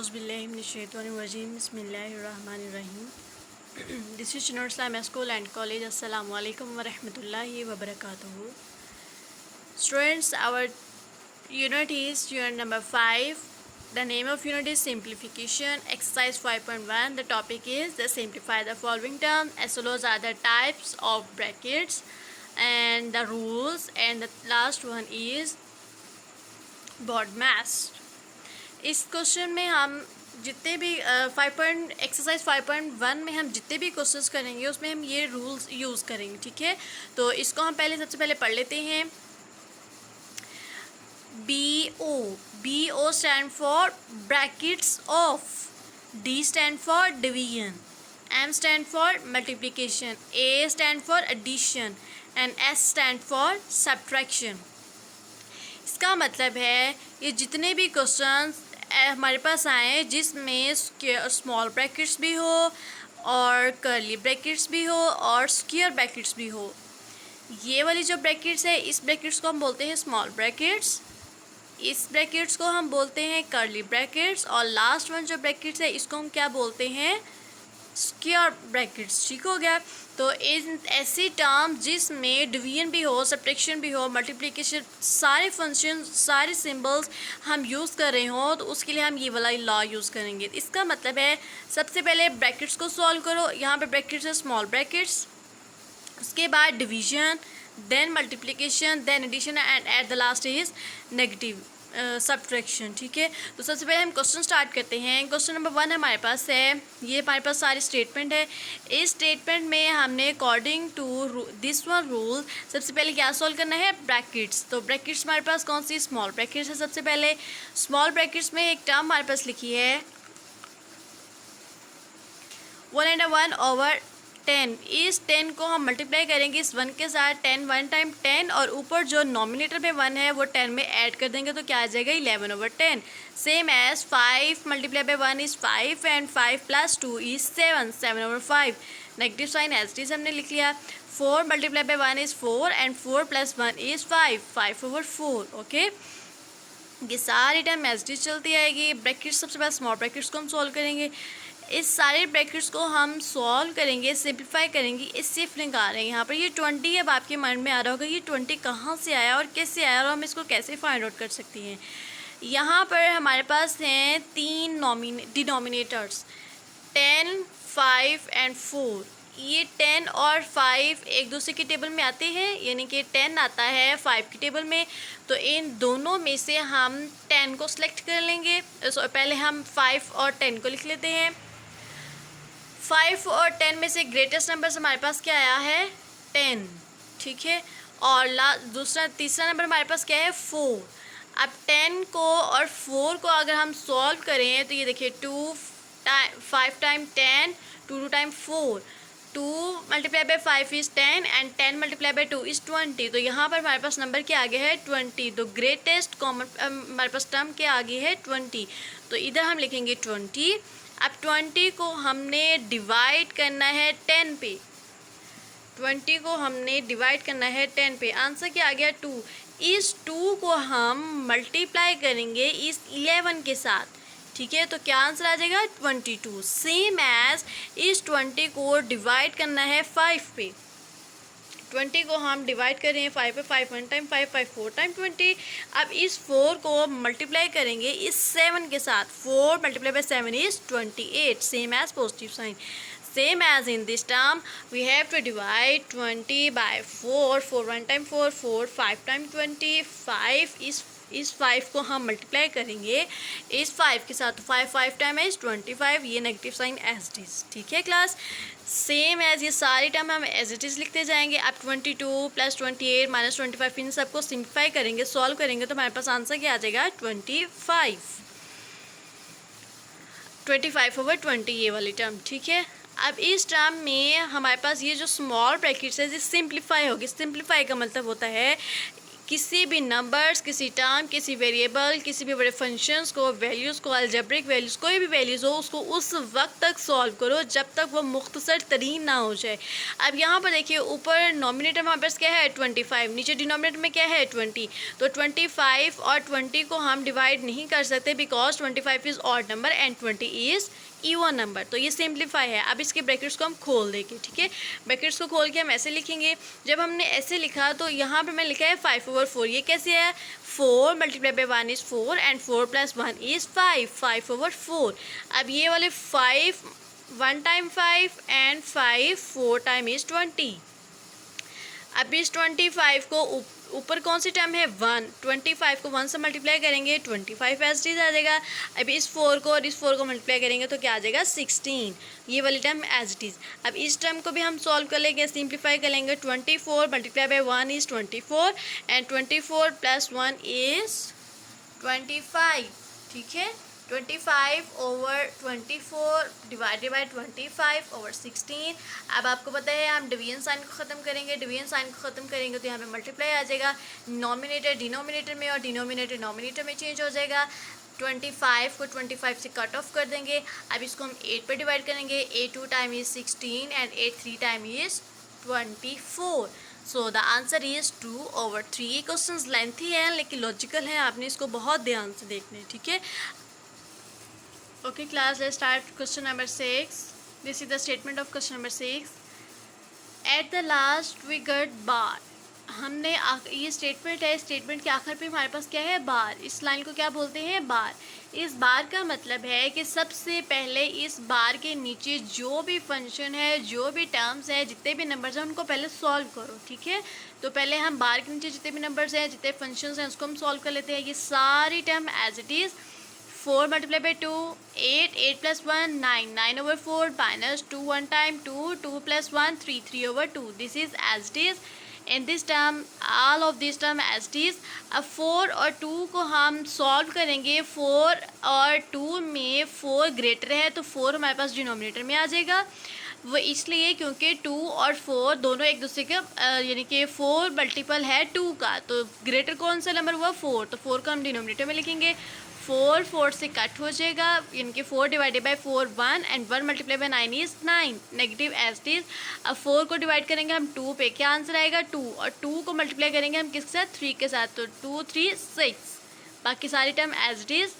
Auzubillahiminash-shaytanir-rajim. Bismillahir-rahmanir-rahim. This is Chinor Islam School and College. Assalamu alaikum wa rahmatullahi wa barakatuhu. Students, our unit is unit number 5. The name of unit is simplification. Exercise 5.1. The topic is the simplify the following terms as well as other types of brackets and the rules, and the last one is BODMAS. इस question में हम जितने भी exercise 5.1 में हम जितने भी questions करेंगे उसमें हम ये रूल्स यूज़ करेंगे, ठीक है। तो इसको हम सबसे पहले पढ़ लेते हैं। BO stand for brackets of, D stand for division, M stand for multiplication, A stand for addition and S stand for subtraction. इसका मतलब है ये जितने भी क्वेश्चंस हमारे पास आए जिसमें स्मॉल ब्रैकेट्स भी हो और कर्ली ब्रैकेट्स भी हो और स्क्वायर ब्रैकेट्स भी हो, ये वाली जो ब्रैकेट्स है इस ब्रैकेट्स को हम बोलते हैं स्मॉल ब्रैकेट्स, इस ब्रैकेट्स को हम बोलते हैं कर्ली ब्रैकेट्स, और लास्ट वन जो ब्रैकेट्स है इसको हम क्या बोलते हैं, स्क्वायर ब्रैकेट्स। ठीक हो गया। तो इन ऐसी टर्म जिसमें डिवीजन भी हो, सब्ट्रैक्शन भी हो, मल्टीप्लिकेशन, सारे फंक्शन, सारे सिंबल्स हम यूज़ कर रहे हो, तो उसके लिए हम ये वाला लॉ यूज़ करेंगे। इसका मतलब है सबसे पहले ब्रैकेट्स को सॉल्व करो। यहाँ पे ब्रैकेट्स है स्मॉल ब्रैकेट्स, उसके बाद division, then multiplication, then addition and at the last is negative subtraction. ठीक है। तो सबसे पहले हम क्वेश्चन स्टार्ट करते हैं। क्वेश्चन नंबर 1 हमारे पास है, ये हमारे पास सारी स्टेटमेंट है। इस स्टेटमेंट में हमने according to this one rule सबसे पहले क्या सॉल्व करना है, ब्रैकेट्स। तो ब्रैकेट्स हमारे पास कौन सी, स्मॉल ब्रैकेट्स है। सबसे पहले स्मॉल ब्रैकेट्स में एक टर्म हमारे पास लिखी है 1/1/10। इस 10 को हम मल्टीप्लाई करेंगे इस 1 के साथ, 10 1 टाइम 10, और ऊपर जो नॉमिनेटर में 1 है वो 10 में ऐड कर देंगे तो क्या आ जाएगा 11/10। Same as 5 multiply by 1 is 5 and 5 + 2 is 7, 7/5। Negative sign as it is हमने लिख लिया। 4 multiply by 1 is 4 and 4 + 1 is 5, 5/4। Okay, ये सारी टाइम एज इट इज चलती आएगी। ब्रैकेट्स सबसे पहले स्मॉल ब्रैकेट्स को हम सॉल्व करेंगे। इस सारे ब्रैकेट्स को हम सॉल्व करेंगे, सिंप्लीफाई करेंगे। इस सिर्फ निकाल रहे हैं यहाँ पर ये 20। अब आपके माइंड में आ रहा होगा ये 20 कहाँ से आया और कैसे आया और हम इसको कैसे फाइंड आउट कर सकती हैं। यहाँ पर हमारे पास हैं 3 डिनोमिनेटर्स, 10, 5 एंड 4। ये 10 और 5 एक दूसरे की टेबल में आते हैं, यानी कि 10 आता है 5 की टेबल में। तो इन दोनों में से हम 10 को सिलेक्ट कर लेंगे। पहले हम 5 और 10 को लिख लेते हैं। 5 और 10 में से ग्रेटेस्ट नंबर हमारे पास क्या आया है, 10। ठीक है। और तीसरा नंबर हमारे पास क्या है, 4। अब 10 को और 4 को अगर हम सॉल्व करें तो ये देखिए 5 time 10, 2 time 4, 2 multiply by 5 is 10 and 10 multiply by 2 is 20। तो यहाँ पर हमारे पास नंबर क्या आगे है, 20। तो ग्रेटेस्ट कॉमन हमारे पास टर्म क्या आगे है, 20। तो इधर हम लिखेंगे 20। अब 20 को हमने डिवाइड करना है 10 पे, 20 को हमने डिवाइड करना है 10 पे। आंसर क्या आ गया, 2। इस 2 को हम मल्टीप्लाई करेंगे इस 11 के साथ। ठीक है। तो क्या आंसर आ जाएगा, 22। सेम एज इस 20 को डिवाइड करना है 5 पे, 20 को हम डिवाइड कर रहे हैं 5 पे, 5 1 टाइम 5, 5 4 टाइम 20। अब इस 4 को मल्टीप्लाई करेंगे इस 7 के साथ, 4 multiply by 7 is 28। Same as positive sign. Same as in this term we have to divide 20 by 4, 4 1 time 4, 4 5 time 20, 5 इस 5 को हम मल्टीप्लाई करेंगे इस 5 के साथ, 5 5 टाइम इज 25। ये negative sign as it is. ठीक है क्लास। सेम एज ये सारी टर्म हम एज इट इज़ लिखते जाएंगे। अब 22 + 28 - 25 इन सबको सिंप्लीफाई करेंगे, सॉल्व करेंगे तो हमारे पास आंसर क्या आ जाएगा, 25, 25/20 ये वाली टर्म। ठीक है। अब इस टर्म में हमारे पास ये जो स्मॉल ब्रैकेट्स है ये सिंप्लीफाई होगी। सिंप्लीफाई का मतलब होता है किसी भी नंबर्स, किसी टर्म, किसी वेरिएबल, किसी भी बड़े फंक्शंस को, वैल्यूज़ को, अलजेब्रिक वैल्यूज़, कोई भी वैल्यूज़ हो, उसको उस वक्त तक सॉल्व करो जब तक वो मुख्तसर तरीन ना हो जाए। अब यहाँ पर देखिए, ऊपर नॉमिनेटर में हमारे पास क्या है 25, नीचे डिनोमिनेटर में क्या है 20। तो 25 और 20 को हम डिवाइड नहीं कर सकते because 25 is odd number and 20 is even number. तो ये सिंप्लीफाई है। अब इसके ब्रैकेट्स को हम खोल देंगे, ठीक है। ब्रैकेट्स को खोल के हम ऐसे लिखेंगे। जब हमने ऐसे लिखा तो यहाँ पे मैं लिखा है 5/4। ये कैसे है? 4 multiply by 1 is 4 and 4 + 1 is 5, 5/4। अब ये वाले 5 1 टाइम 5 एंड 5 4 टाइम इज़ 20। अब इस 25 को ऊपर कौन सी टर्म है 1, 25 को 1 से मल्टीप्लाई करेंगे 25 एज इट आ जाएगा। अब इस 4 को और इस 4 को मल्टीप्लाई करेंगे तो क्या आ जाएगा 16, ये वाली टर्म एज इट इज़। अब इस टर्म को भी हम सॉल्व कर लेंगे, सिंप्लीफाई कर लेंगे। 24 multiply by 1 is 24 and 24 + 1 is 25, ठीक है। 25/24 डिवाइडेड बाई 25/16। अब आपको पता है हम डिवीजन साइन को ख़त्म करेंगे, डिवीजन साइन को ख़त्म करेंगे तो यहाँ पे मल्टीप्लाई आ जाएगा, नॉमिनेटर डिनोमिनेटर में और डिनोमिनेटर नॉमिनेटर में चेंज हो जाएगा। 25 को 25 से कट ऑफ कर देंगे। अब इसको हम 8 पे डिवाइड करेंगे। 8 2 time is 16 and 8 3 time is 24। So the answer is 2/3। ये क्वेश्चन लेंथी है लेकिन लॉजिकल है, आपने इसको बहुत ध्यान से देखना है, ठीक है। Okay class, let's start question number 6. This is the statement of question number 6. At the last we got bar. हमने ये स्टेटमेंट है, स्टेटमेंट के आखिर पे हमारे पास क्या है बार। इस लाइन को क्या बोलते हैं बार। इस बार का मतलब है कि सबसे पहले इस बार के नीचे जो भी फंक्शन है, जो भी टर्म्स है, जितने भी नंबर्स हैं उनको पहले सॉल्व करो, ठीक है। तो पहले हम बार के नीचे जितने भी नंबर्स हैं, जितने फंक्शंस हैं उसको हम सॉल्व कर लेते हैं। ये सारी term as it is 4 multiplied by 2 8, 8 plus 1 9, 9/4 minus 2 1 time 2, 2 plus 1 3, 3/2. This is as it is. In this term all of this term as it is. अब 4 और 2 को हम सॉल्व करेंगे। 4 और 2 में 4 ग्रेटर है तो 4 हमारे पास डिनोमिनेटर में आ जाएगा। वो इसलिए क्योंकि 2 और 4 दोनों एक दूसरे के यानी कि 4 मल्टीपल है 2 का, तो ग्रेटर कौन सा नंबर हुआ 4, तो 4 को हम डिनोमिनेटर में लिखेंगे। 4 4 से कट हो जाएगा, यानी कि 4 divided by 4 1 and 1 multiply by 9 is 9, negative as it is. अब 4 को डिवाइड करेंगे हम 2 पे, क्या आंसर आएगा 2, और 2 को मल्टीप्लाई करेंगे हम किसके साथ 3 के साथ, तो 2 3 6। बाकी सारी टर्म एज इट इज़,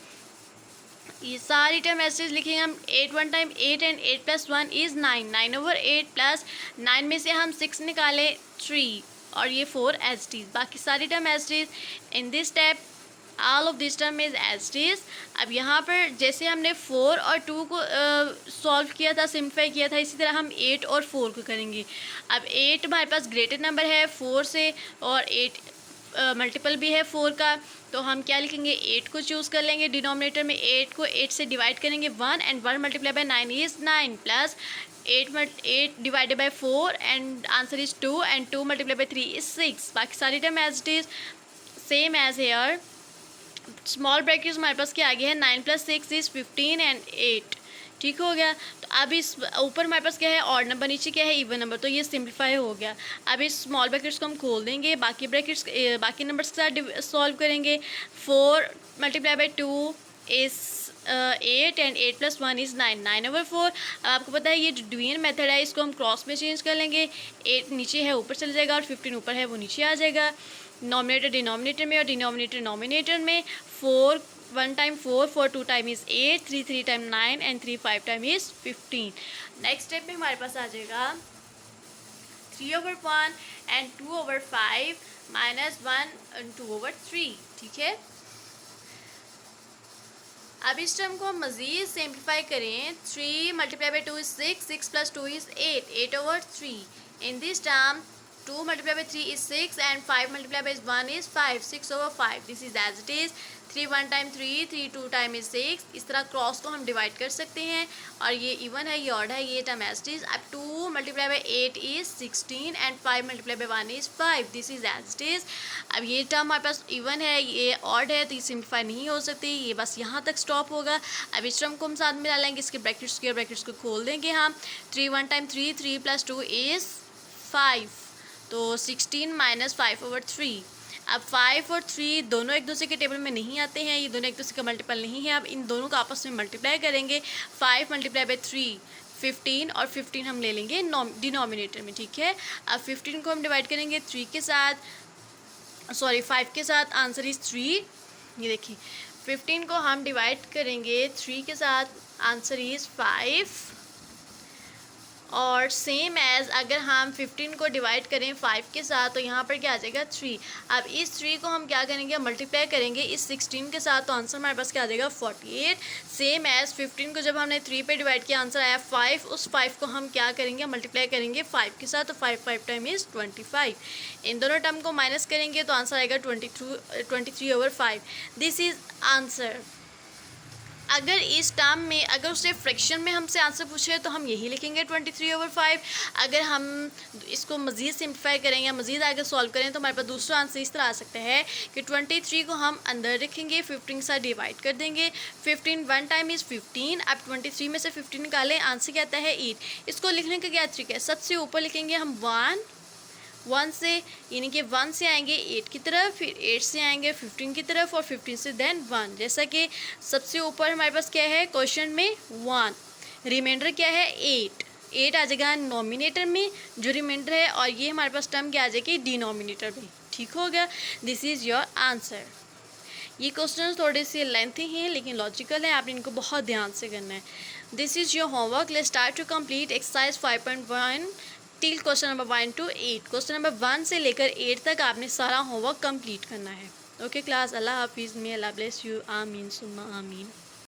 ये सारी टर्म एज इट इज़ लिखेंगे हम। 8 1 टाइम 8 एंड 8 + 1 इज़ 9, 9/8 प्लस 9 में से हम 6 निकालें 3 और ये 4 एज इट इज़। बाकी सारी term as it is. In this step all of this term is as it is. अब यहाँ पर जैसे हमने 4 और 2 को सॉल्व किया था, सिम्प्लीफाई किया था, इसी तरह हम 8 और 4 को करेंगे। अब 8 हमारे पास ग्रेटर नंबर है 4 से और 8 मल्टीपल भी है 4 का, तो हम क्या लिखेंगे 8 को चूज़ कर लेंगे डिनोमिनेटर में। 8 को 8 से डिवाइड करेंगे 1 and 1 multiply by 9 is 9 plus 8 divided by 4 and answer is 2 and 2 multiply by 3 is 6। बाकी सारी term as it is same as here. Small brackets हमारे पास क्या आ गया है 9 + 6 इज़ 15 एंड 8, ठीक हो गया। तो अब इस ऊपर हमारे पास क्या है ऑड नंबर, नीचे क्या है इवन नंबर, तो ये सिंप्लीफाई हो गया। अब इस स्मॉल ब्रैकेट्स को हम खोल देंगे, बाकी ब्रैकेट्स बाकी नंबर्स के साथ सॉल्व करेंगे। 4 multiply by 2 is 8 and 8 + 1 is 9, 9/4। अब आपको पता है ये जो डिवीजन मेथड है इसको हम क्रॉस में चेंज कर लेंगे। 8 नीचे है ऊपर चले जाएगा और 15 ऊपर है वो नीचे आ जाएगा। नॉमिनेटर डिनोमिनेटर में और डिनोमिनेटर नॉमिनेटर में। 4 1 time 4, 4 2 time is 8, 3 3 time 9 and 3 5 time is 15। Next step में हमारे पास आ जाएगा 3/1 एंड 2/5 माइनस 1 एंड 2/3, ठीक है। अब इस टर्म को हम मज़ीद सिंप्लीफाई करें। 3 multiply by 2 is 6, 6 + 2 is 8, 8/3। In this term 2 multiply by 3 is 6 and 5 multiply by 1 is 5, 6/5। This is as it is. 3 1 time 3, 3 2 time is 6। इस तरह क्रॉस को हम डिवाइड कर सकते हैं और ये इवन है, ये ऑड है, ये टर्म एज इट इज़। अब 2 multiply by 8 is 16 and 5 multiply by 1 is 5, this is as it is. अब ये टर्म हमारे पास इवन है, ये ऑड है, तो ये सिम्प्लीफाई नहीं हो सकती, ये बस यहाँ तक स्टॉप होगा। अब इस टर्म को हम साथ में डालेंगे, इसके ब्रैकेट्स स्क्वायर ब्रैकेट्स को खोल देंगे हम। 3 1 टाइम 3, 3 + 2 इज़ 5, तो 16 - 5/3। अब 5 और 3 दोनों एक दूसरे के टेबल में नहीं आते हैं, ये दोनों एक दूसरे का मल्टीपल नहीं है। अब इन दोनों का आपस में मल्टीप्लाई करेंगे। 5 मल्टीप्लाई बाई 3 15 और 15 हम ले लेंगे डिनोमिनेटर में, ठीक है। अब 15 को हम डिवाइड करेंगे 3 के साथ, सॉरी 5 के साथ, आंसर इज़ 3। ये देखिए 15 को हम डिवाइड करेंगे 3 के साथ, आंसर इज़ 5। और सेम एज़ अगर हम 15 को डिवाइड करें 5 के साथ तो यहाँ पर क्या आ जाएगा 3। अब इस 3 को हम क्या करेंगे, मल्टीप्लाई करेंगे इस 16 के साथ, तो आंसर हमारे पास क्या आ जाएगा 48। सेम एज़ 15 को जब हमने 3 पे डिवाइड किया आंसर आया 5, उस 5 को हम क्या करेंगे, मल्टीप्लाई करेंगे 5 के साथ, तो 5 टाइम इज़ 25। इन दोनों टर्म को माइनस करेंगे तो आंसर आएगा 23/5। This is answer. अगर इस टर्म में अगर उसे फ्रैक्शन में हमसे आंसर पूछे तो हम यही लिखेंगे 23/5। अगर हम इसको मज़ीद सिंप्लीफाई करें या मज़ीद आगे सॉल्व करें तो हमारे पास दूसरा आंसर इस तरह आ सकता है कि 23 को हम अंदर रखेंगे, 15 के साथ डिवाइड कर देंगे। 15 1 टाइम इज़ 15। अब 23 में से 15 निकालें, आंसर क्या आता है 8। इसको लिखने का क्या तरीका है, सबसे ऊपर लिखेंगे हम 1 से, यानी कि 1 से आएंगे 8 की तरफ, फिर 8 से आएंगे 15 की तरफ, और 15 से देन 1। जैसा कि सबसे ऊपर हमारे पास क्या है क्वेश्चन में 1, रिमाइंडर क्या है 8 आ जाएगा नॉमिनेटर में जो रिमाइंडर है, और ये हमारे पास टर्म क्या आ जाएगी डिनोमिनेटर में। ठीक हो गया, दिस इज़ योर आंसर। ये क्वेश्चन थोड़े से लेंथी हैं लेकिन लॉजिकल है, आपने इनको बहुत ध्यान से करना है। This is your homework, let's start to complete exercise 5.1 till question number 1 to 8। Question number 1 से लेकर 8 तक आपने सारा होमवर्क कंप्लीट करना है। ओके क्लास, अल्लाह हाफिज़, मे अल्लाह ब्लेस यू, आमीन सुम्मा आमीन।